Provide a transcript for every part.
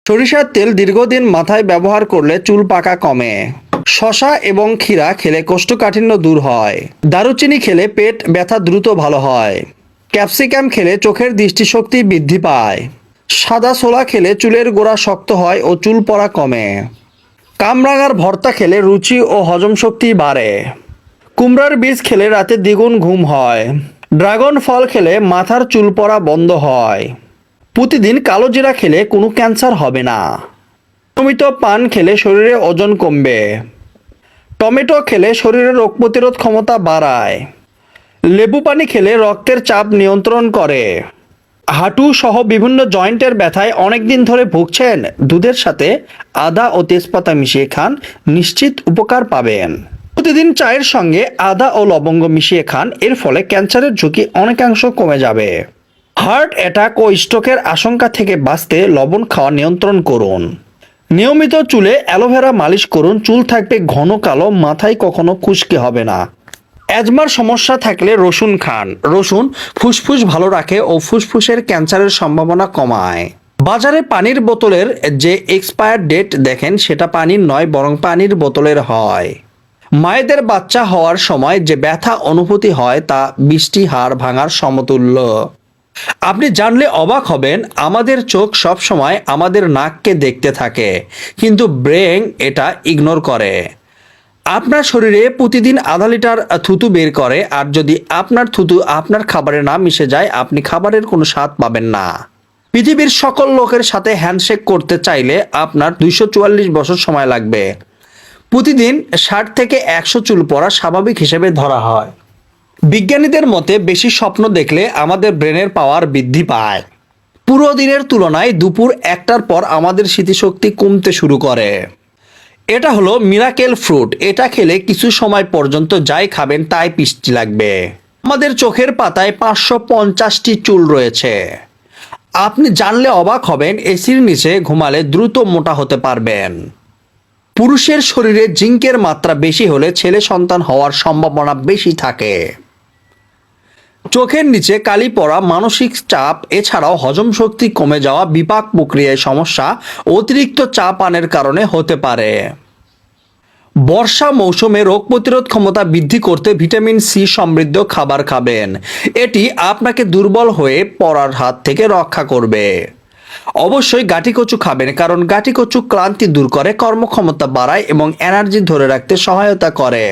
সরিষার তেল দীর্ঘদিন মাথায় ব্যবহার করলে চুল পাকা কমে। শসা এবং ক্ষীরা খেলে কোষ্ঠকাঠিন্য দূর হয়। দারুচিনি খেলে পেট ব্যথা দ্রুত ভালো হয়। ক্যাপসিকাম খেলে চোখের দৃষ্টিশক্তি বৃদ্ধি পায়। সাদা ছোলা খেলে চুলের গোড়া শক্ত হয় ও চুল পড়া কমে। কামরাঙার ভর্তা খেলে রুচি ও হজম শক্তি বাড়ে। কুমড়ার বীজ খেলে রাতে দ্বিগুণ ঘুম হয়। ড্রাগন ফল খেলে মাথার চুল পড়া বন্ধ হয়। প্রতিদিন কালো জিরা খেলে কোনো ক্যান্সার হবে না। নিয়মিত পান খেলে শরীরে ওজন কমবে। টমেটো খেলে শরীরে রোগ প্রতিরোধ ক্ষমতা বাড়ায়। লেবু পানি খেলে রক্তের চাপ নিয়ন্ত্রণ করে। হাঁটু সহ বিভিন্ন জয়েন্টের ব্যথায় অনেকদিন ধরে ভুগছেন, দুধের সাথে আদা ও তেজপাতা মিশিয়ে খান, নিশ্চিত উপকার পাবেন। প্রতিদিন চায়ের সঙ্গে আদা ও লবঙ্গ মিশিয়ে খান, এর ফলে ক্যান্সারের ঝুঁকি অনেকাংশ কমে যাবে। হার্ট অ্যাটাক ও স্ট্রোকের আশঙ্কা থেকে বাঁচতে লবণ খাওয়া নিয়ন্ত্রণ করুন। নিয়মিত চুলে অ্যালোভেরা মালিশ করুন, চুল থাকবে ঘন কালো, মাথায় কখনো খুশকি হবে না। অ্যাজমার সমস্যা থাকলে রসুন খান। রসুন ফুসফুস ভালো রাখে ও ফুসফুসের ক্যান্সারের সম্ভাবনা কমায়। বাজারে পানির বোতলের যে এক্সপায়ার ডেট দেখেন সেটা পানির নয়, বরং পানির বোতলের হয়। মায়েদের বাচ্চা হওয়ার সময় যে ব্যথা অনুভূতি হয় তা 20টি হাড় ভাঙার সমতুল্য। আপনি জানলে অবাক হবেন, আমাদের চোখ সবসময় আমাদের নাককে দেখতে থাকে, কিন্তু ব্রেন এটা ইগনোর করে। আপনার শরীরে প্রতিদিন আধা লিটার থুতু বের করে, আর যদি আপনার থুতু আপনার খাবারে না মিশে যায়, আপনি খাবারের কোনো স্বাদ পাবেন না। পৃথিবীর সকল লোকের সাথে হ্যান্ডশেক করতে চাইলে আপনার 244 বছর সময় লাগবে। প্রতিদিন 60 থেকে 100 চুল পড়া স্বাভাবিক হিসেবে ধরা হয়। বিজ্ঞানীদের মতে বেশি স্বপ্ন দেখলে আমাদের ব্রেনের পাওয়ার বৃদ্ধি পায়। পুরো দিনের তুলনায় দুপুর 1টার পর আমাদের স্মৃতিশক্তি কমতে শুরু করে। এটা হলো মিরাকেল ফ্রুট। এটা খেলে কিছু সময় পর্যন্ত যাই খাবেন তাই মিষ্টি লাগবে। আমাদের চোখের পাতায় 550টি চুল রয়েছে। আপনি জানলে অবাক হবেন, এসির নিচে ঘুমালে দ্রুত মোটা হতে পারবেন। পুরুষের শরীরে জিঙ্কের মাত্রা বেশি হলে ছেলে সন্তান হওয়ার সম্ভাবনা বেশি থাকে। চোখের নিচে কালি পড়া, মানসিক চাপ, এছাড়াও হজম শক্তি কমে যাওয়া, বিপাক প্রক্রিয়ায় সমস্যা অতিরিক্ত চা পানের কারণে হতে পারে। বর্ষা মৌসুমে রোগ প্রতিরোধ ক্ষমতা বৃদ্ধি করতে ভিটামিন সি সমৃদ্ধ খাবার খাবেন। এটি আপনাকে দুর্বল হয়ে পড়ার হাত থেকে রক্ষা করবে। অবশ্যই গাটি কচু খাবেন, কারণ গাটি কচু ক্লান্তি দূর করে, কর্মক্ষমতা বাড়ায় এবং এনার্জি ধরে রাখতে সহায়তা করে।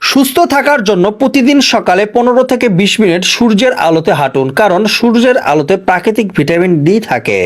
সুস্থ থাকার জন্য প্রতিদিন সকালে 15 থেকে 20 মিনিট সূর্যের আলোতে হাঁটুন, কারণ সূর্যের আলোতে প্রাকৃতিক ভিটামিন ডি থাকে।